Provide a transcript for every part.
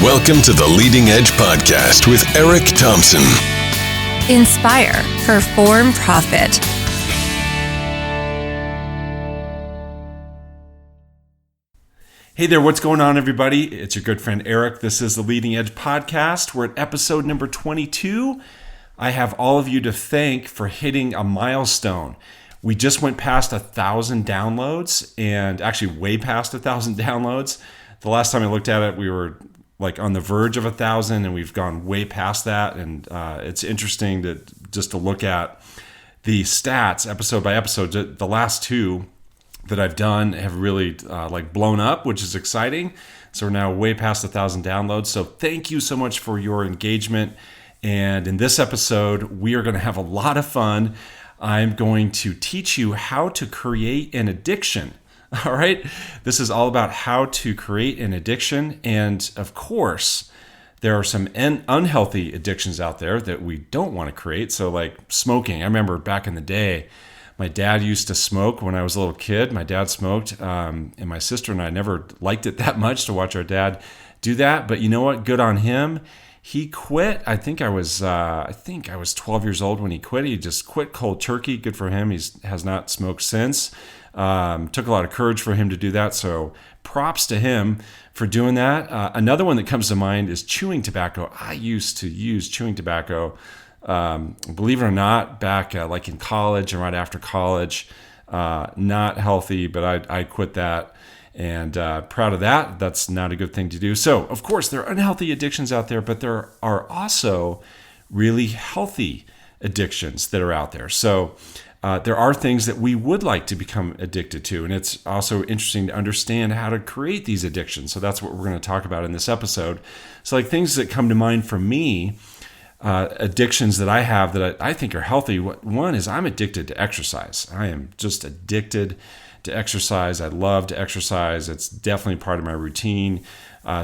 Welcome to the Leading Edge Podcast with Eric Thompson. Inspire, perform, profit. Hey there, what's going on, everybody? It's your good friend Eric. This is the Leading Edge Podcast. We're at episode number 22. I have all of you to thank for hitting a milestone. We just went past 1,000 downloads, and actually way past 1,000 downloads. The last time I looked at it, we were like on the verge of 1,000, and we've gone way past that. And it's interesting to look at the stats episode by episode. The last two that I've done have really blown up, which is exciting. So we're now way past 1,000 downloads. So thank you so much for your engagement. And in this episode, we are going to have a lot of fun. I'm going to teach you how to create an addiction. All right. This is all about how to create an addiction. And of course, there are some unhealthy addictions out there that we don't want to create. So like smoking. I remember back in the day, my dad used to smoke when I was a little kid. My dad smoked, and my sister and I never liked it that much to watch our dad do that. But you know what? Good on him. He quit. I think I was 12 years old when he quit. He just quit cold turkey. Good for him. He has not smoked since. Took a lot of courage for him to do that. So props to him for doing that. Another one that comes to mind is chewing tobacco. I used to use chewing tobacco, believe it or not, back like in college and right after college. Not healthy, but I quit that. And proud of that. That's not a good thing to do. So, of course, there are unhealthy addictions out there, but there are also really healthy addictions that are out there. So there are things that we would like to become addicted to. And it's also interesting to understand how to create these addictions. So that's what we're going to talk about in this episode. So like things that come to mind for me, addictions that I have that I think are healthy. One is I'm addicted to exercise. I am just addicted to exercise. I love to exercise. It's definitely part of my routine.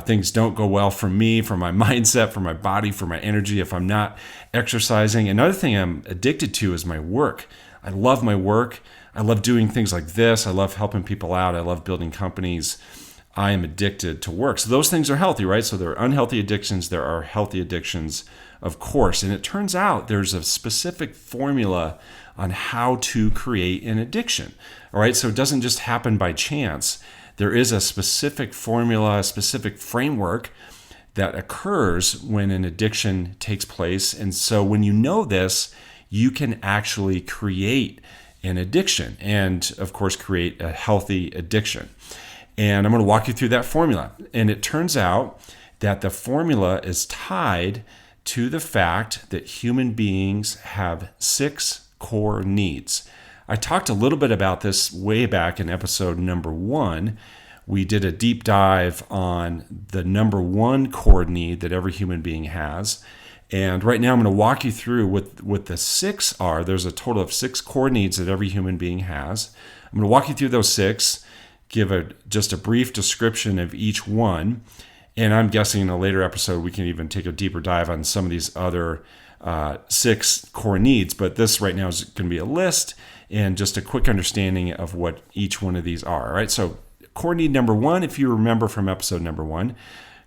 Things don't go well for me, for my mindset, for my body, for my energy if I'm not exercising. Another thing I'm addicted to is my work. I love my work. I love doing things like this. I love helping people out. I love building companies. I am addicted to work. So those things are healthy, right? So there are unhealthy addictions. There are healthy addictions, of course. And it turns out there's a specific formula on how to create an addiction. All right. So it doesn't just happen by chance. There is a specific formula, a specific framework that occurs when an addiction takes place. And so when you know this, you can actually create an addiction and, of course, create a healthy addiction. And I'm going to walk you through that formula. And it turns out that the formula is tied to the fact that human beings have 6 core needs. I talked a little bit about this way back in episode number 1. We did a deep dive on the number 1 core need that every human being has. And right now I'm going to walk you through what the 6 are. There's a total of 6 core needs that every human being has. I'm going to walk you through those 6, give just a brief description of each one. And I'm guessing in a later episode we can even take a deeper dive on some of these other 6 core needs. But this right now is going to be a list and just a quick understanding of what each one of these are. All right. So core need number 1, if you remember from episode number 1,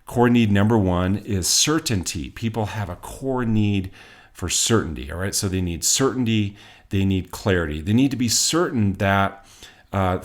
core need number 1 is certainty. People have a core need for certainty. All right. So they need certainty. They need clarity. They need to be certain that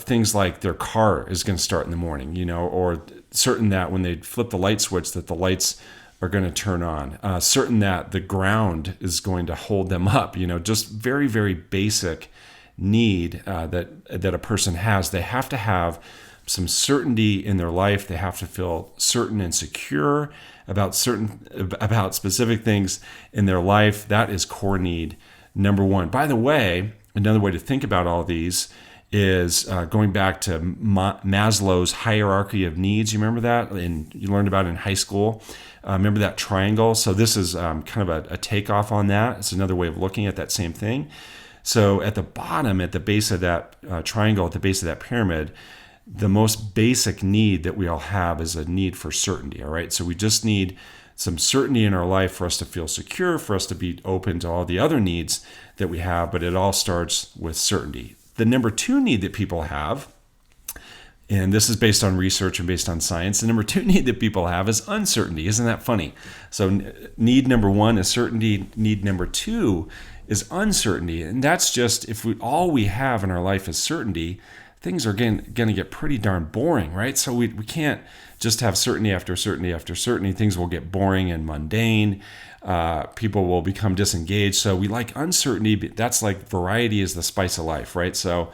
things like their car is going to start in the morning, or certain that when they flip the light switch that the lights are going to turn on, certain that the ground is going to hold them up, just very, very basic need that a person has. They have to have some certainty in their life. They have to feel certain and secure about specific things in their life. That is core need number 1. By the way, another way to think about all these is going back to Maslow's hierarchy of needs. You remember that? And you learned about it in high school. Remember that triangle? So this is kind of a takeoff on that. It's another way of looking at that same thing. So at the bottom, at the base of that triangle, at the base of that pyramid, the most basic need that we all have is a need for certainty. All right. So we just need some certainty in our life for us to feel secure, for us to be open to all the other needs that we have. But it all starts with certainty. The number 2 need that people have And this is based on research and based on science. The number 2 need that people have is uncertainty. Isn't that funny? So need number 1 is certainty. Need number 2 is uncertainty. And that's just, if all we have in our life is certainty, things are going to get pretty darn boring, right? So we can't just have certainty after certainty after certainty. Things will get boring and mundane. People will become disengaged. So we like uncertainty. That's like variety is the spice of life, right? So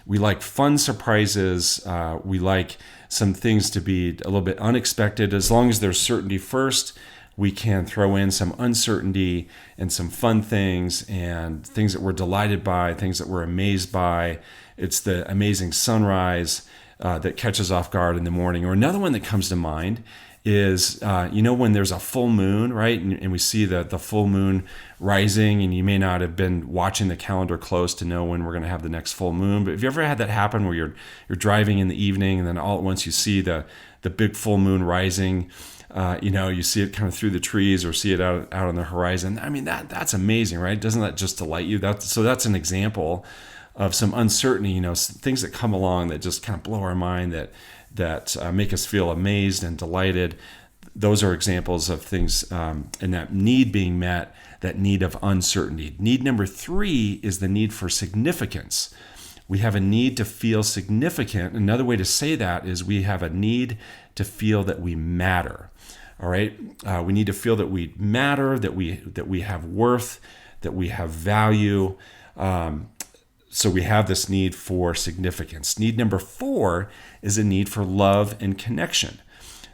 we like fun surprises. We like some things to be a little bit unexpected. As long as there's certainty first, we can throw in some uncertainty and some fun things and things that we're delighted by, things that we're amazed by. It's the amazing sunrise that catches off guard in the morning. Or another one that comes to mind is, when there's a full moon, right? And we see the full moon rising, and you may not have been watching the calendar close to know when we're going to have the next full moon. But have you ever had that happen where you're driving in the evening and then all at once you see the big full moon rising? You see it kind of through the trees or see it out on the horizon. I mean, that's amazing, right? Doesn't that just delight you? So that's an example of some uncertainty, things that come along that just kind of blow our mind, that make us feel amazed and delighted. Those are examples of things and that need being met, that need of uncertainty. Need number 3 is the need for significance. We have a need to feel significant. Another way to say that is we have a need to feel that we matter. All right, we need to feel that we matter, that we have worth, that we have value. So we have this need for significance. Need number 4 is a need for love and connection.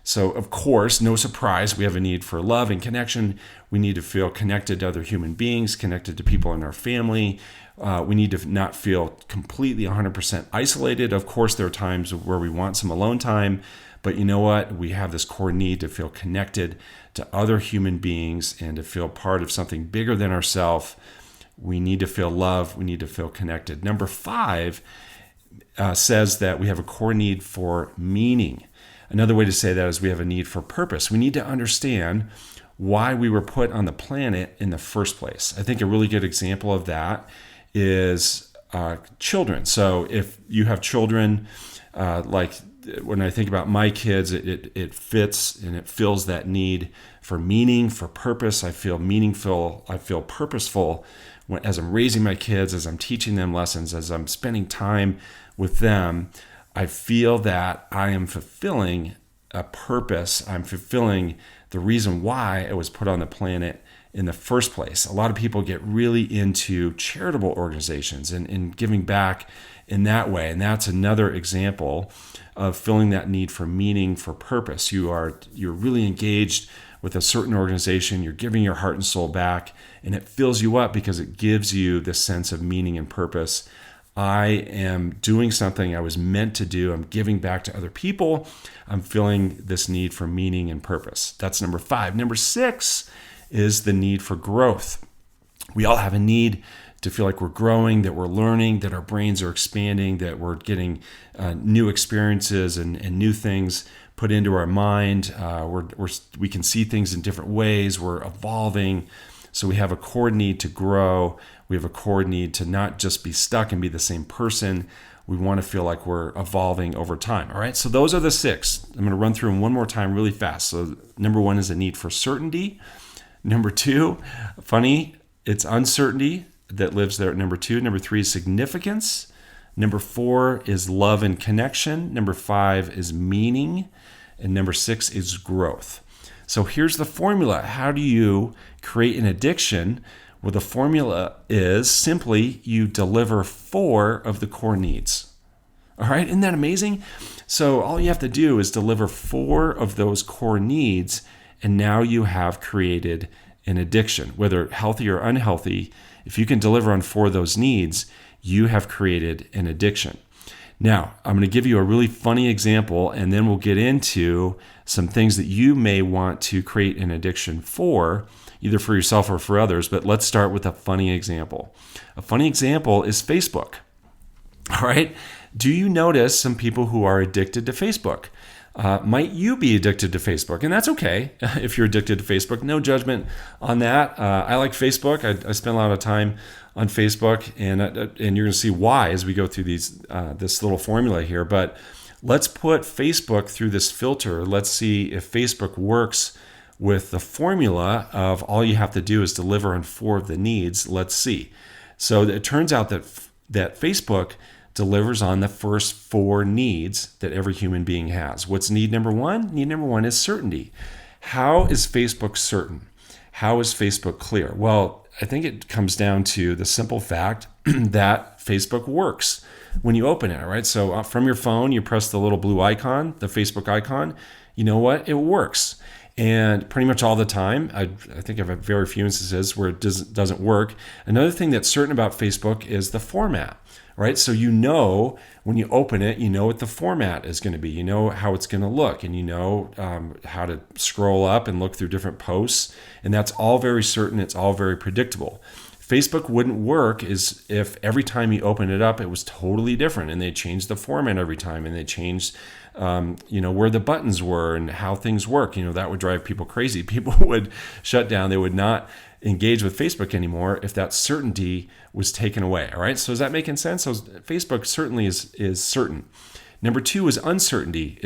So of course, no surprise, we have a need for love and connection. We need to feel connected to other human beings, connected to people in our family. We need to not feel completely 100% isolated. Of course, there are times where we want some alone time, but you know what? We have this core need to feel connected to other human beings and to feel part of something bigger than ourselves. We need to feel love. We need to feel connected. Number 5 says that we have a core need for meaning. Another way to say that is we have a need for purpose. We need to understand why we were put on the planet in the first place. I think a really good example of that is children. So if you have children, like when I think about my kids, it fits and it fills that need for meaning, for purpose. I feel meaningful. I feel purposeful as I'm raising my kids, as I'm teaching them lessons, as I'm spending time with them. I feel that I am fulfilling a purpose. I'm fulfilling the reason why I was put on the planet in the first place. A lot of people get really into charitable organizations and giving back in that way. And that's another example of filling that need for meaning, for purpose. You're really engaged with a certain organization. You're giving your heart and soul back, and it fills you up because it gives you this sense of meaning and purpose. I am doing something I was meant to do. I'm giving back to other people. I'm feeling this need for meaning and purpose. That's number 5. Number 6 is the need for growth. We all have a need to feel like we're growing, that we're learning, that our brains are expanding, that we're getting new experiences and new things put into our mind. We can see things in different ways. We're evolving. So we have a core need to grow. We have a core need to not just be stuck and be the same person. We want to feel like we're evolving over time. All right, so those are the 6. I'm going to run through them one more time really fast. So number 1 is a need for certainty. Number 2, funny, it's uncertainty that lives there at number 2. Number 3 is significance. Number 4 is love and connection. Number 5 is meaning. And number 6 is growth. So here's the formula. How do you create an addiction? Well, the formula is simply you deliver 4 of the core needs. All right, isn't that amazing? So all you have to do is deliver 4 of those core needs, and now you have created an addiction, whether healthy or unhealthy. If you can deliver on 4 of those needs, you have created an addiction. Now, I'm going to give you a really funny example, and then we'll get into some things that you may want to create an addiction for, either for yourself or for others. But let's start with a funny example. A funny example is Facebook. All right. Do you notice some people who are addicted to Facebook? Might you be addicted to Facebook? And that's okay if you're addicted to Facebook. No judgment on that. I like Facebook. I spend a lot of time on Facebook, and you're going to see why as we go through this little formula here. But Let's put Facebook through this filter. Let's see if Facebook works with the formula of all you have to do is deliver on 4 of the needs. Let's see. So it turns out that Facebook delivers on the first 4 needs that every human being has. What's need number 1? Need number 1 is certainty. How is Facebook certain? How is Facebook clear? Well, I think it comes down to the simple fact that Facebook works when you open it, right? So from your phone, you press the little blue icon, the Facebook icon. You know what? It works. And pretty much all the time, I think I've had very few instances where it doesn't work. Another thing that's certain about Facebook is the format, right? So you know when you open it, you know what the format is going to be. You know how it's going to look, and you know how to scroll up and look through different posts. And that's all very certain. It's all very predictable. Facebook wouldn't work is if every time you open it up, it was totally different, and they changed the format every time, and they changed where the buttons were and how things work. That would drive people crazy. People would shut down. They would not engage with Facebook anymore if that certainty was taken away. All right. So is that making sense? So Facebook certainly is certain. Number 2 is uncertainty.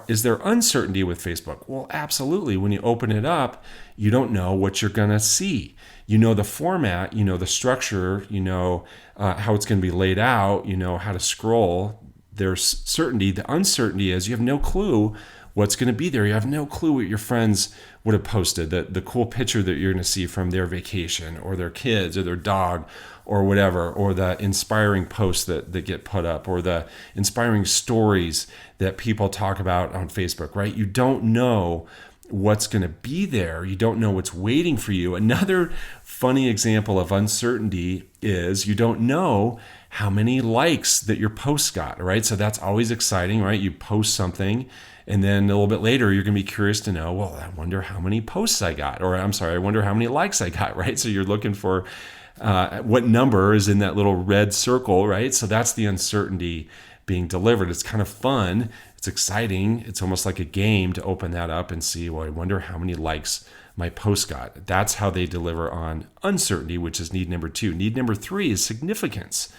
Is there uncertainty with Facebook? Well, absolutely. When you open it up, you don't know what you're going to see. You know the format, you know the structure, you know how it's going to be laid out, you know how to scroll. There's certainty. The uncertainty is you have no clue what's going to be there. You have no clue what your friends would have posted, the cool picture that you're going to see from their vacation or their kids or their dog or whatever, or the inspiring posts that get put up, or the inspiring stories that people talk about on Facebook, right? You don't know what's going to be there. You don't know what's waiting for you. Another funny example of uncertainty is you don't know how many likes that your post got, right? So that's always exciting, right? You post something, and then a little bit later, you're going to be curious to know, well, I wonder how many posts I got, or I wonder how many likes I got, right? So you're looking for what number is in that little red circle, right? So that's the uncertainty being delivered. It's kind of fun. It's exciting. It's almost like a game to open that up and see, well, I wonder how many likes my post got. That's how they deliver on uncertainty, which is need number 2. Need number 3 is significance.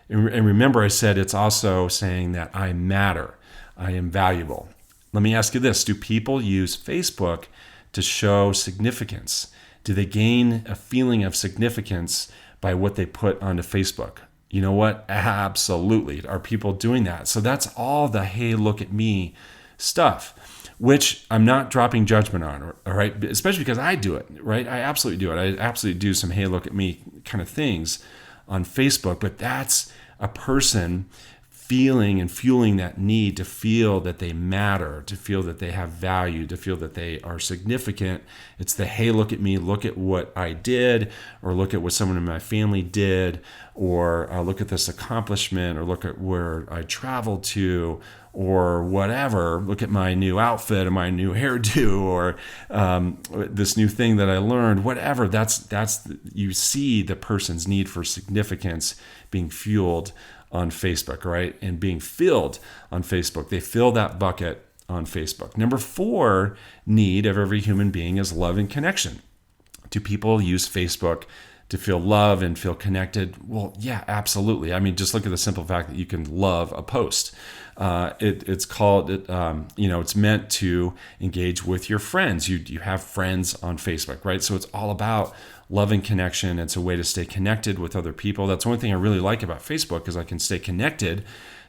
And remember, I said it's also saying that I matter. I am valuable. Let me ask you this. Do people use Facebook to show significance? Do they gain a feeling of significance by what they put onto Facebook? You know what? Absolutely. Are people doing that? So that's all the, hey, look at me stuff, which I'm not dropping judgment on, all right? Especially because I do it, right? I absolutely do it. I absolutely do some, hey, look at me kind of things on Facebook, but that's a person feeling and fueling that need to feel that they matter, to feel that they have value, to feel that they are significant. It's the, hey, look at me, look at what I did, or look at what someone in my family did, or look at this accomplishment, or look at where I traveled to, or whatever. Look at my new outfit, or my new hairdo, or this new thing that I learned, whatever. That's you see the person's need for significance being fueled on Facebook, right? And being filled on Facebook. They fill that bucket on Facebook. Number 4 need of every human being is love and connection. Do people use Facebook to feel love and feel connected? Well, yeah, absolutely. I mean, just look at the simple fact that you can love a post. It's meant to engage with your friends. You have friends on Facebook, right? So it's all about love and connection. It's a way to stay connected with other people. That's one thing I really like about Facebook, is I can stay connected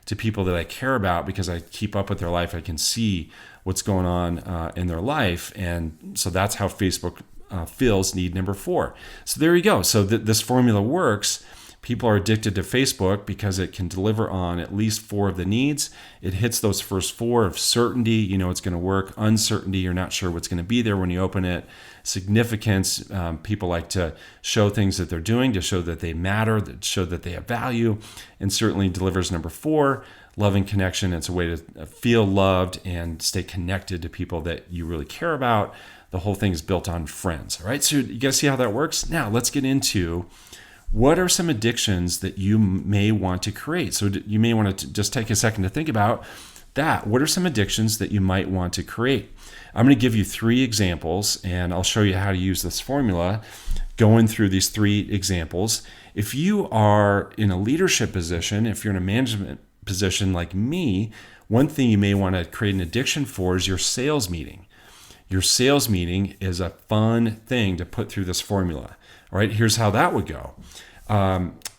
to people that I care about because I keep up with their life. I can see what's going on in their life. And so that's how Facebook fills need number 4. So there you go. So this formula works. People are addicted to Facebook because it can deliver on at least 4 of the needs. It hits those first 4 of certainty, you know it's going to work. Uncertainty, you're not sure what's going to be there when you open it. Significance, people like to show things that they're doing to show that they matter, that show that they have value. And certainly delivers number 4, love and connection. It's a way to feel loved and stay connected to people that you really care about. The whole thing is built on friends, all right? So you guys see how that works? Now let's get into what are some addictions that you may want to create? So you may want to just take a second to think about that. What are some addictions that you might want to create? I'm going to give you 3 examples, and I'll show you how to use this formula going through these 3 examples. If you are in a leadership position, if you're in a management position like me, One thing you may want to create an addiction for is your sales meeting. Your sales meeting is a fun thing to put through this formula. All right, here's how that would go.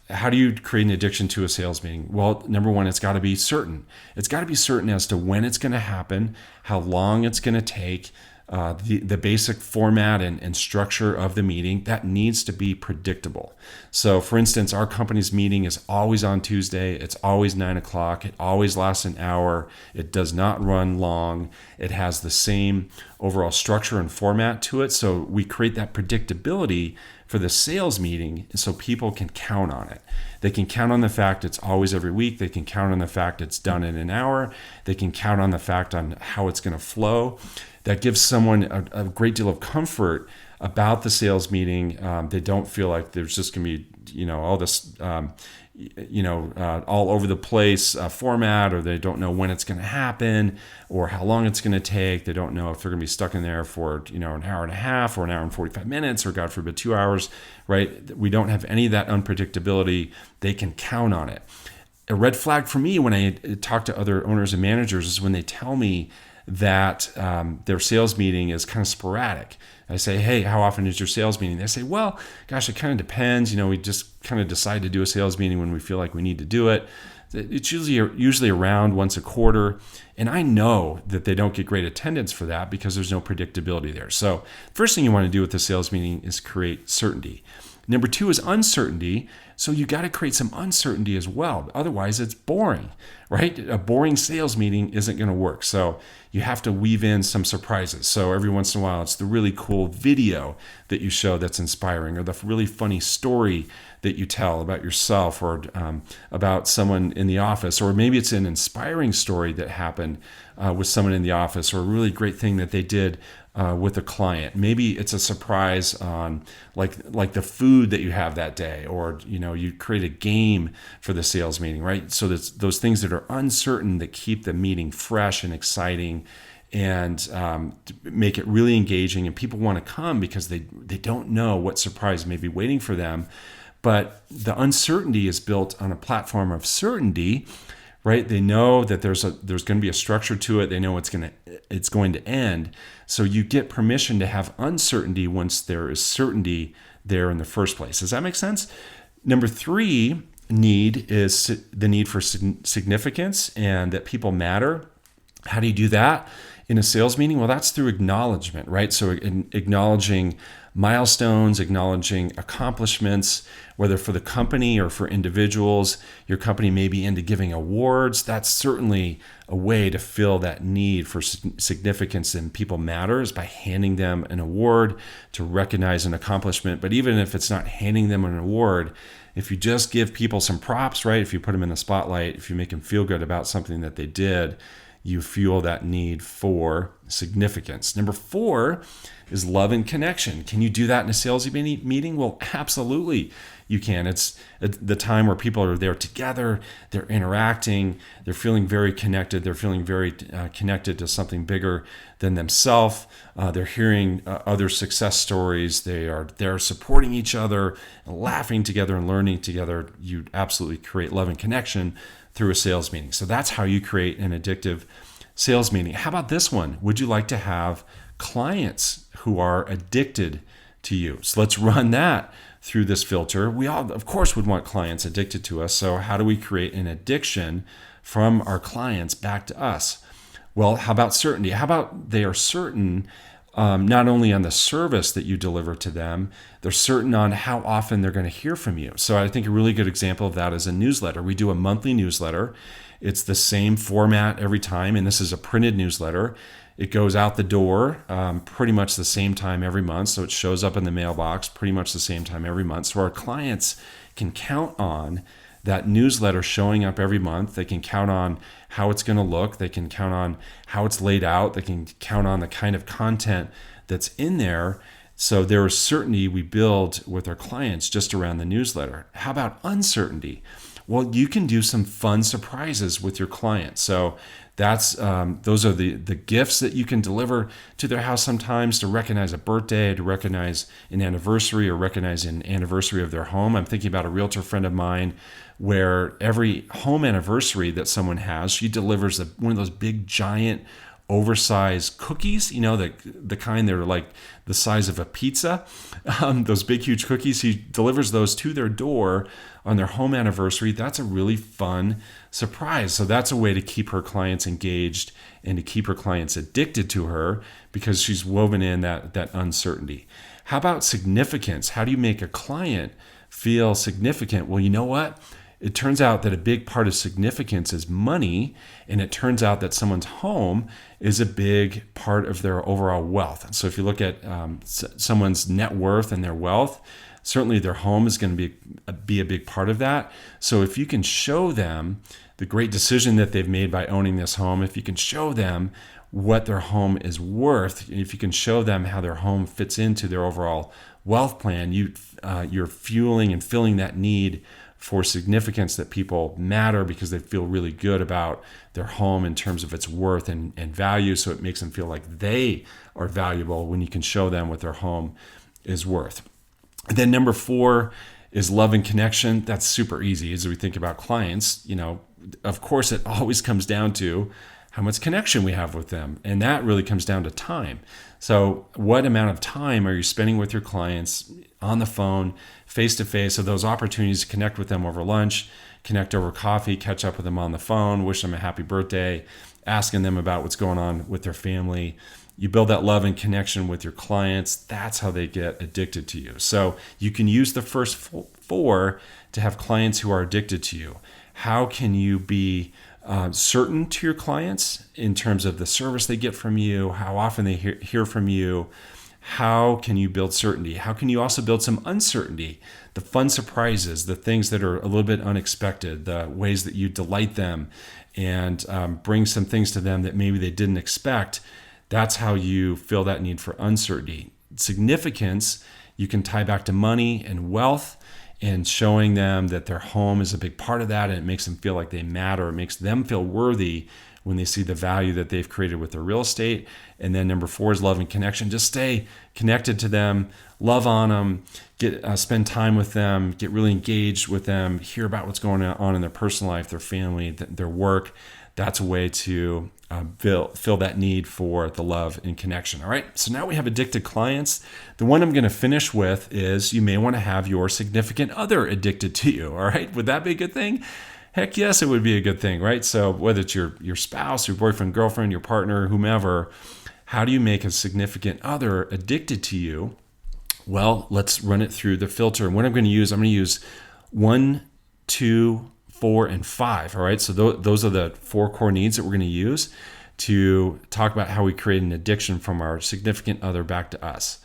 How do you create an addiction to a sales meeting? Well, number one, it's got to be certain. It's got to be certain as to when it's going to happen, how long it's going to take, the basic format and structure of the meeting. That needs to be predictable. So for instance, our company's meeting is always on Tuesday. It's always 9 o'clock. It always lasts an hour. It does not run long. It has the same overall structure and format to it. So we create that predictability for the sales meeting so people can count on it. They can count on the fact it's always every week. They can count on the fact it's done in an hour. They can count on the fact on how it's going to flow. That gives someone a great deal of comfort about the sales meeting. They don't feel like there's just going to be, all this, all over the place format, or they don't know when it's going to happen or how long it's going to take. They don't know if they're going to be stuck in there for, an hour and a half or an hour and 45 minutes or God forbid 2 hours, right? We don't have any of that unpredictability. They can count on it. A red flag for me when I talk to other owners and managers is when they tell me that their sales meeting is kind of sporadic. I say, hey, how often is your sales meeting? They say, well, gosh, it kind of depends. We just kind of decide to do a sales meeting when we feel like we need to do it. It's usually around once a quarter. And I know that they don't get great attendance for that because there's no predictability there. So first thing you want to do with the sales meeting is create certainty. Number two is uncertainty. So you got to create some uncertainty as well. Otherwise, it's boring, right? A boring sales meeting isn't going to work. So you have to weave in some surprises. So every once in a while, it's the really cool video that you show that's inspiring, or the really funny story that you tell about yourself or about someone in the office, or maybe it's an inspiring story that happened with someone in the office, or a really great thing that they did with a client. Maybe it's a surprise on like the food that you have that day, or you create a game for the sales meeting, right? So that's those things that are uncertain that keep the meeting fresh and exciting, and make it really engaging, and people want to come because they don't know what surprise may be waiting for them. But the uncertainty is built on a platform of certainty, right? They know that there's going to be a structure to it. They know it's going to end. So you get permission to have uncertainty once there is certainty there in the first place. Does that make sense? Number three need is the need for significance and that people matter. How do you do that in a sales meeting? Well, that's through acknowledgement, right? So acknowledging milestones, acknowledging accomplishments, whether for the company or for individuals. Your company may be into giving awards. That's certainly a way to fill that need for significance and people matter, is by handing them an award to recognize an accomplishment. But even if it's not handing them an award, if you just give people some props, right? If you put them in the spotlight, if you make them feel good about something that they did, you fuel that need for significance. Number four is love and connection. Can you do that in a sales meeting? Well, absolutely you can. It's the time where people are there together, they're interacting, they're feeling very connected, they're feeling very connected to something bigger than themselves. They're hearing other success stories. They're supporting each other, laughing together and learning together. You absolutely create love and connection through a sales meeting. So that's how you create an addictive sales meeting. How about this one? Would you like to have clients who are addicted to you? So let's run that through this filter. We all, of course, would want clients addicted to us. So how do we create an addiction from our clients back to us? Well, how about certainty? How about they are certain not only on the service that you deliver to them, they're certain on how often they're going to hear from you. So I think a really good example of that is a newsletter. We do a monthly newsletter. It's the same format every time, and this is a printed newsletter. It goes out the door pretty much the same time every month, so it shows up in the mailbox pretty much the same time every month. So our clients can count on that newsletter showing up every month. They can count on how it's going to look. They can count on how it's laid out. They can count on the kind of content that's in there. So there is certainty we build with our clients just around the newsletter. How about uncertainty? Well, you can do some fun surprises with your clients. So that's those are the gifts that you can deliver to their house sometimes to recognize a birthday, to recognize an anniversary, or recognize an anniversary of their home. I'm thinking about a realtor friend of mine where every home anniversary that someone has, she delivers one of those big, giant, oversized cookies, the kind that are like the size of a pizza, those big, huge cookies. She delivers those to their door on their home anniversary. That's a really fun surprise. So that's a way to keep her clients engaged and to keep her clients addicted to her, because she's woven in that uncertainty. How about significance? How do you make a client feel significant? Well, you know what? It turns out that a big part of significance is money, and it turns out that someone's home is a big part of their overall wealth. So if you look at someone's net worth and their wealth, certainly their home is going to be a big part of that. So if you can show them the great decision that they've made by owning this home, if you can show them what their home is worth, if you can show them how their home fits into their overall wealth plan, you're fueling and filling that need for significance, that people matter because they feel really good about their home in terms of its worth and value. So it makes them feel like they are valuable when you can show them what their home is worth. And then number 4 is love and connection. That's super easy. As we think about clients, of course, it always comes down to how much connection we have with them. And that really comes down to time. So what amount of time are you spending with your clients on the phone, face-to-face? So those opportunities to connect with them over lunch, connect over coffee, catch up with them on the phone, wish them a happy birthday, asking them about what's going on with their family. You build that love and connection with your clients. That's how they get addicted to you. So you can use the first 4 to have clients who are addicted to you. How can you be certain to your clients in terms of the service they get from you, how often they hear from you? How can you build certainty? How can you also build some uncertainty? The fun surprises, the things that are a little bit unexpected, the ways that you delight them and bring some things to them that maybe they didn't expect. That's how you fill that need for uncertainty. Significance, you can tie back to money and wealth, and showing them that their home is a big part of that, and it makes them feel like they matter. It makes them feel worthy when they see the value that they've created with their real estate. And then number 4 is love and connection. Just stay connected to them, love on them, spend time with them, get really engaged with them, hear about what's going on in their personal life, their family, their work. That's a way to fill that need for the love and connection. All right. So now we have addicted clients. The one I'm going to finish with is you may want to have your significant other addicted to you. All right. Would that be a good thing? Heck yes, it would be a good thing, right? So whether it's your spouse, your boyfriend, girlfriend, your partner, whomever, how do you make a significant other addicted to you? Well, let's run it through the filter. And what I'm going to use 1, 2, 4, and 5. All right. So those are the 4 core needs that we're going to use to talk about how we create an addiction from our significant other back to us.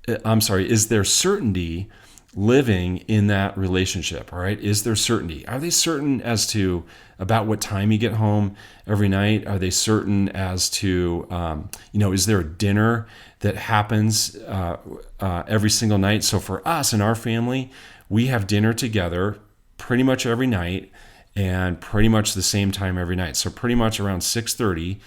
Is there certainty living in that relationship? All right. Is there certainty? Are they certain as to about what time you get home every night? Are they certain as to, is there a dinner that happens every single night? So for us and our family, we have dinner together pretty much every night and pretty much the same time every night. So pretty much around 6:30,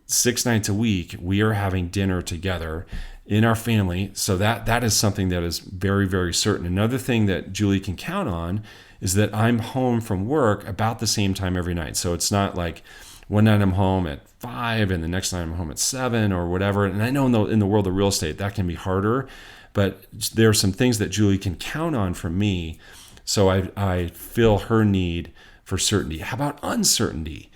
6 nights a week, we are having dinner together in our family. So that is something that is very, very certain. Another thing that Julie can count on is that I'm home from work about the same time every night. So it's not like one night I'm home at 5 and the next night I'm home at 7 or whatever. And I know in the world of real estate, that can be harder, but there are some things that Julie can count on from me. So I fill her need for certainty. How about uncertainty?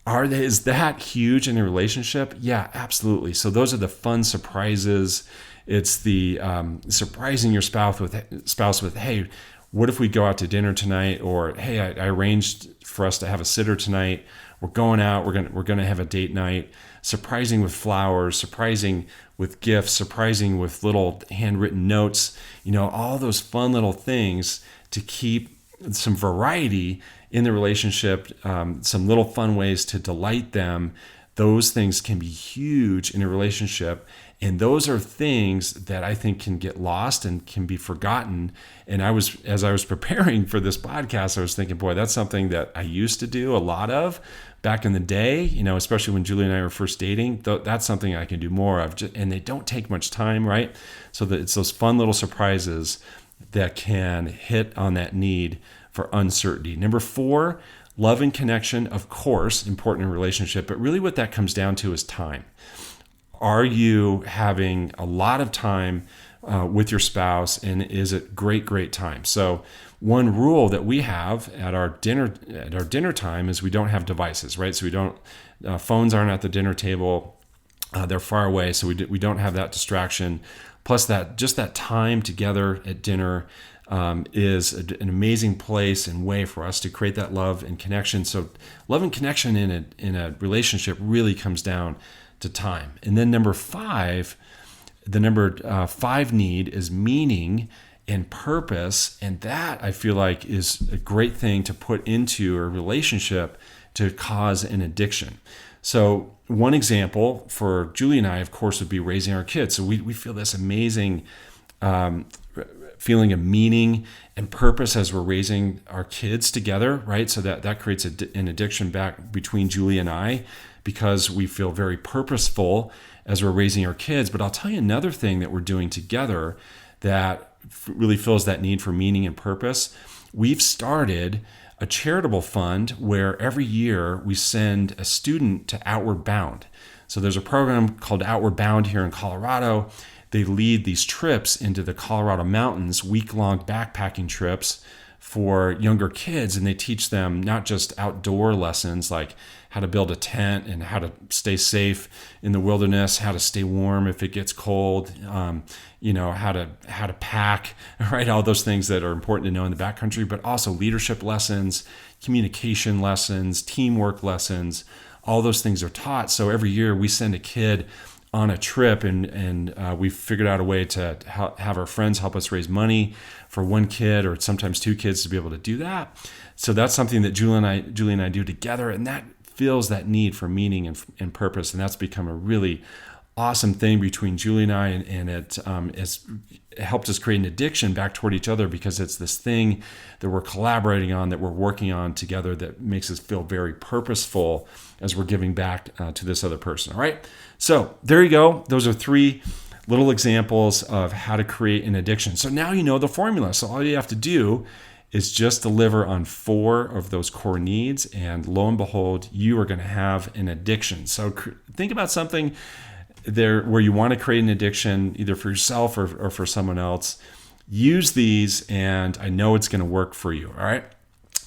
Is that huge in a relationship? Yeah, absolutely. So those are the fun surprises. It's the surprising your spouse with, hey, what if we go out to dinner tonight? Or, hey, I arranged for us to have a sitter tonight. We're going out. We're gonna have a date night. Surprising with flowers. Surprising with gifts. Surprising with little handwritten notes. All those fun little things to keep some variety in the relationship, some little fun ways to delight them. Those things can be huge in a relationship. And those are things that I think can get lost and can be forgotten. And as I was preparing for this podcast, I was thinking, boy, that's something that I used to do a lot of back in the day, especially when Julie and I were first dating. That's something I can do more of. And they don't take much time, right? So that it's those fun little surprises that can hit on that need for uncertainty. Number 4, love and connection, of course, important in a relationship, but really what that comes down to is time. Are you having a lot of time with your spouse, and is it great time? So one rule that we have at our dinner time is we don't have devices, right? So we don't phones aren't at the dinner table. They're far away, so we don't have that distraction. Plus that time together at dinner is an amazing place and way for us to create that love and connection. So love and connection in a relationship really comes down to time. And then number 5, the number 5 need is meaning and purpose. And that I feel like is a great thing to put into a relationship to cause an addiction. So one example for Julie and I, of course, would be raising our kids. So we feel this amazing feeling of meaning and purpose as we're raising our kids together, right? So that creates an addiction back between Julie and I, because we feel very purposeful as we're raising our kids. But I'll tell you another thing that we're doing together that really fills that need for meaning and purpose. We've started a charitable fund where every year we send a student to Outward Bound. So there's a program called Outward Bound here in Colorado. They lead these trips into the Colorado mountains, week-long backpacking trips for younger kids, and they teach them not just outdoor lessons like how to build a tent and how to stay safe in the wilderness, how to stay warm if it gets cold, how to pack, right? All those things that are important to know in the backcountry, but also leadership lessons, communication lessons, teamwork lessons. All those things are taught. So every year we send a kid on a trip, and we've figured out a way to have our friends help us raise money for one kid or sometimes 2 kids to be able to do that. So that's something that Julie and I do together, and that fills that need for meaning and purpose. And that's become a really awesome thing between Julie and I, and it has helped us create an addiction back toward each other, because it's this thing that we're collaborating on, that we're working on together, that makes us feel very purposeful as we're giving back to this other person. All right. So there you go. Those are 3 little examples of how to create an addiction. So now you know the formula. So all you have to do is just deliver on 4 of those core needs, and lo and behold, you are going to have an addiction. So think about something there where you want to create an addiction, either for yourself or for someone else. Use these, and I know it's going to work for you. All right.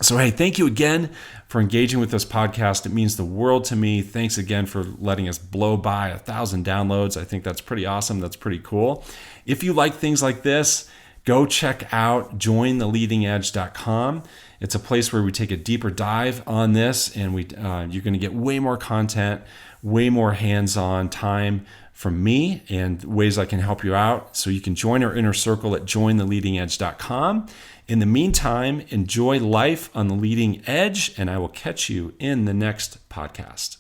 So, hey, thank you again for engaging with this podcast. It means the world to me. Thanks again for letting us blow by 1,000 downloads. I think that's pretty awesome. That's pretty cool. If you like things like this, go check out jointheleadingedge.com. It's a place where we take a deeper dive on this, and you're going to get way more content, way more hands-on time from me, and ways I can help you out. So you can join our inner circle at jointheleadingedge.com. In the meantime, enjoy life on the leading edge, and I will catch you in the next podcast.